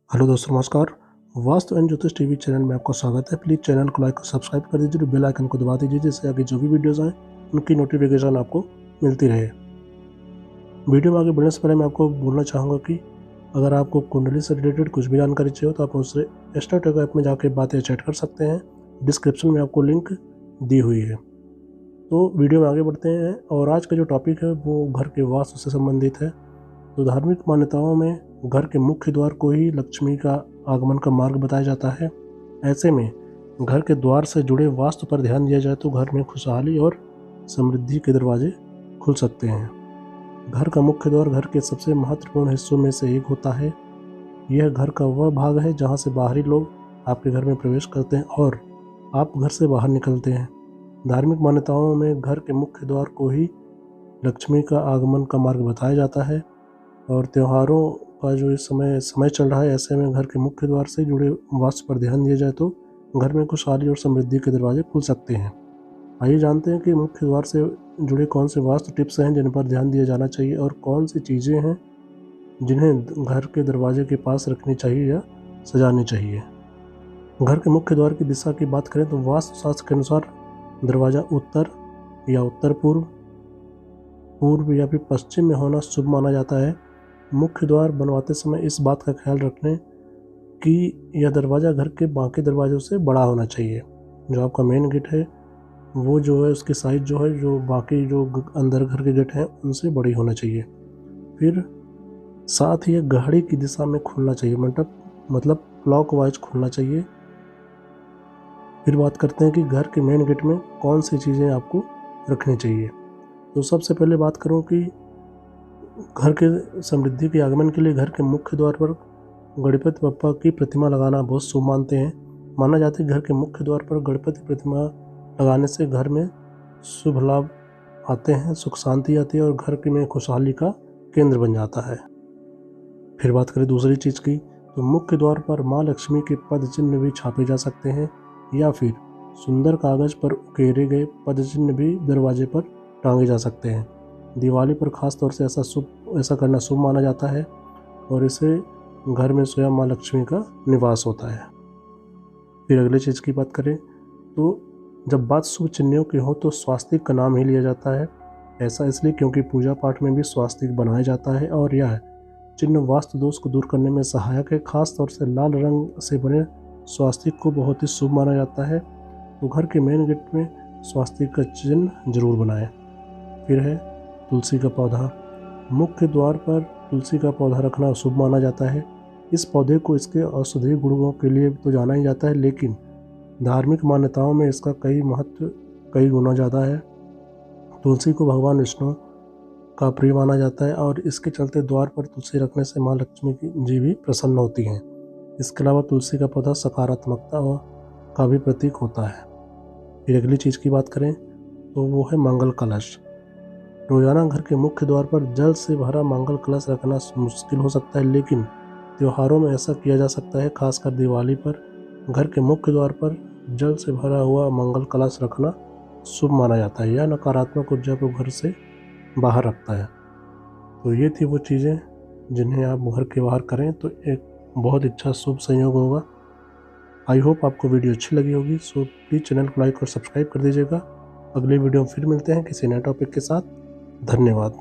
Hello दोस्तों, नमस्कार। Vastu and ज्योतिष टीवी चैनल में आपका स्वागत है। प्लीज़ चैनल को लाइक और सब्सक्राइब कर दीजिए और बेल आइकन को दबा दीजिए, जिससे आगे जो भी वीडियोज़ आएँ उनकी नोटिफिकेशन आपको मिलती रहे। वीडियो में आगे बढ़ने से पहले मैं आपको बोलना चाहूँगा कि अगर आपको कुंडली से रिलेटेड कुछ भी जानकारी चाहिए तो आप मुझसे एस्ट्रोटैगो ऐप में जाकर बातें चैट कर सकते हैं। डिस्क्रिप्शन में आपको लिंक दी हुई है। तो वीडियो में आगे बढ़ते हैं और आज का जो टॉपिक है वो घर के वास्तु से संबंधित है। तो धार्मिक मान्यताओं में घर के मुख्य द्वार को ही लक्ष्मी का आगमन का मार्ग बताया जाता है। ऐसे में घर के द्वार से जुड़े वास्तु पर ध्यान दिया जाए तो घर में खुशहाली और समृद्धि के दरवाजे खुल सकते हैं। घर का मुख्य द्वार घर के सबसे महत्वपूर्ण हिस्सों में से एक होता है। यह घर का वह भाग है जहां से बाहरी लोग आपके घर में प्रवेश करते हैं और आप घर से बाहर निकलते हैं। धार्मिक मान्यताओं में घर के मुख्य द्वार को ही लक्ष्मी का आगमन का मार्ग बताया जाता है और त्योहारों का जो इस समय चल रहा है, ऐसे में घर के मुख्य द्वार से जुड़े वास्तु पर ध्यान दिया जाए तो घर में खुशहाली और समृद्धि के दरवाजे खुल सकते हैं। आइए जानते हैं कि मुख्य द्वार से जुड़े कौन से वास्तु टिप्स हैं जिन पर ध्यान दिया जाना चाहिए और कौन सी चीज़ें हैं जिन्हें घर के दरवाजे के पास रखनी चाहिए या सजानी चाहिए। घर के मुख्य द्वार की दिशा की बात करें तो वास्तु शास्त्र के अनुसार दरवाज़ा उत्तर या उत्तर पूर्व, पूर्व या फिर पश्चिम में होना शुभ माना जाता है। मुख्य द्वार बनवाते समय इस बात का ख्याल रखने कि यह दरवाज़ा घर के बाकी दरवाज़ों से बड़ा होना चाहिए। जो आपका मेन गेट है वो जो है उसकी साइज़ जो है जो बाकी जो अंदर घर के गेट हैं उनसे बड़ी होना चाहिए। फिर साथ ही यह घड़ी की दिशा में खुलना चाहिए, मतलब क्लॉकवाइज खुलना चाहिए। फिर बात करते हैं कि घर के मेन गेट में कौन सी चीज़ें आपको रखनी चाहिए। तो सबसे पहले बात करूँ कि घर के समृद्धि के आगमन के लिए घर के मुख्य द्वार पर गणपति बप्पा की प्रतिमा लगाना बहुत शुभ मानते हैं। माना जाता है कि घर के मुख्य द्वार पर गणपति प्रतिमा लगाने से घर में शुभ लाभ आते हैं, सुख शांति आती है और घर के में खुशहाली का केंद्र बन जाता है। फिर बात करें दूसरी चीज़ की तो मुख्य द्वार पर माँ लक्ष्मी के पद चिन्ह भी छापे जा सकते हैं या फिर सुंदर कागज पर उकेरे गए पद चिन्ह भी दरवाजे पर टांगे जा सकते हैं। दिवाली पर खास तौर से ऐसा करना शुभ माना जाता है और इसे घर में स्वयं माँ लक्ष्मी का निवास होता है। फिर अगली चीज़ की बात करें तो जब बात शुभ चिन्हों की हो तो स्वास्तिक का नाम ही लिया जाता है। ऐसा इसलिए क्योंकि पूजा पाठ में भी स्वास्तिक बनाया जाता है और यह चिन्ह वास्तु दोष को दूर करने में सहायक है। खास तौर से लाल रंग से बने स्वास्तिक को बहुत ही शुभ माना जाता है, तो घर के मेन गेट में स्वास्तिक का चिन्ह जरूर बनाएं। फिर है तुलसी का पौधा। मुख्य द्वार पर तुलसी का पौधा रखना शुभ माना जाता है। इस पौधे को इसके औषधीय गुणों के लिए तो जाना ही जाता है, लेकिन धार्मिक मान्यताओं में इसका कई गुना ज़्यादा है। तुलसी को भगवान विष्णु का प्रिय माना जाता है और इसके चलते द्वार पर तुलसी रखने से माँ लक्ष्मी जी भी प्रसन्न होती हैं। इसके अलावा तुलसी का पौधा सकारात्मकता का भी प्रतीक होता है। फिर अगली चीज़ की बात करें तो वो है मंगल कलश। रोजाना घर के मुख्य द्वार पर जल से भरा मंगल कलश रखना मुश्किल हो सकता है, लेकिन त्योहारों में ऐसा किया जा सकता है। खासकर दिवाली पर घर के मुख्य द्वार पर जल से भरा हुआ मंगल कलश रखना शुभ माना जाता है। यह नकारात्मक ऊर्जा को घर से बाहर रखता है। तो ये थी वो चीज़ें जिन्हें आप घर के बाहर करें तो एक बहुत अच्छा शुभ संयोग होगा। आई होप आपको वीडियो अच्छी लगी होगी। सो प्लीज़ चैनल को लाइक और सब्सक्राइब कर दीजिएगा। अगले वीडियो में फिर मिलते हैं किसी नए टॉपिक के साथ। धन्यवाद।